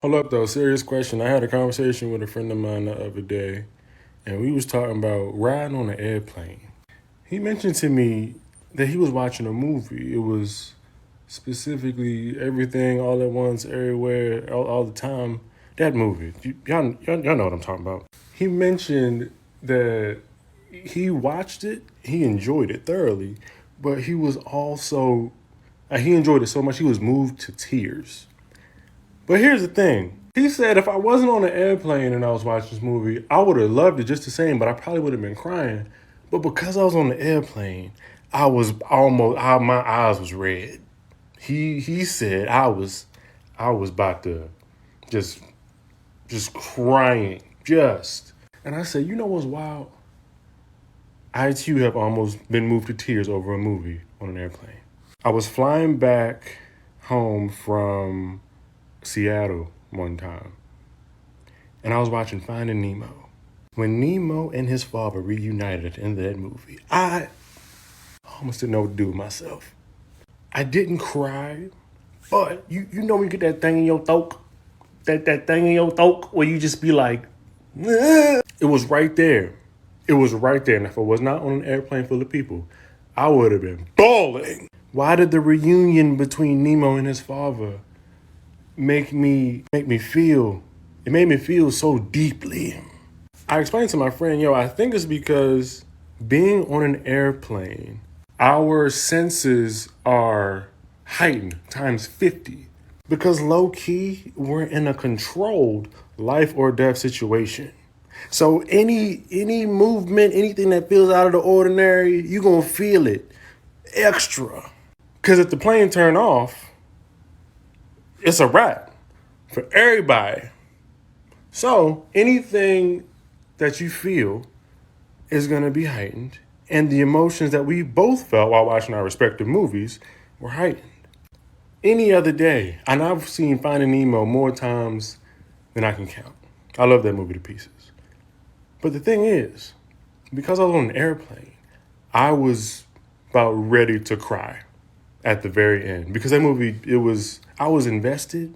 Hold up though, serious question. I had a conversation with a friend of mine the other day, and we was talking about riding on an airplane. He mentioned to me that he was watching a movie. It was specifically Everything All at Once, Everywhere, all the time. That movie. Y'all know what I'm talking about. He mentioned that he watched it, he enjoyed it thoroughly, but he was also, he enjoyed it so much he was moved to tears. But here's the thing. He said if I wasn't on an airplane and I was watching this movie, I would have loved it just the same, but I probably would have been crying. But because I was on the airplane, I was my eyes was red. He said I was about to just just crying. Just. And I said, you know what's wild? I too have almost been moved to tears over a movie on an airplane. I was flying back home from Seattle one time, and I was watching Finding Nemo. When Nemo and his father reunited at the end of that movie, I almost didn't know what to do with myself. I didn't cry, but you know when you get that thing in your throat, that thing in your throat where you just be like, "Ugh." It was right there. It was right there. And if I was not on an airplane full of people, I would have been bawling. Why did the reunion between Nemo and his father make me feel it made me feel so deeply? I explained to my friend, I think it's because being on an airplane, our senses are heightened times 50. Because low key, we're in a controlled life or death situation. So any movement, anything that feels out of the ordinary, you're gonna feel it extra. Cause if the plane turn off, it's a wrap for everybody. So anything that you feel is going to be heightened, and the emotions that we both felt while watching our respective movies were heightened. Any other day, and I've seen Finding Nemo more times than I can count. I love that movie to pieces. But the thing is, because I was on an airplane, I was about ready to cry at the very end. Because that movie, I was invested,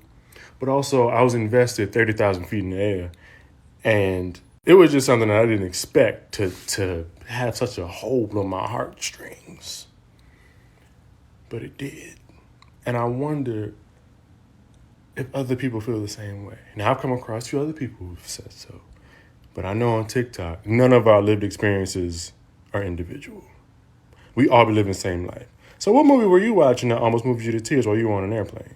but also I was invested 30,000 feet in the air. And it was just something that I didn't expect to have such a hold on my heartstrings. But it did. And I wonder if other people feel the same way. Now, I've come across a few other people who've said so. But I know on TikTok, none of our lived experiences are individual. We all be living the same life. So what movie were you watching that almost moved you to tears while you were on an airplane?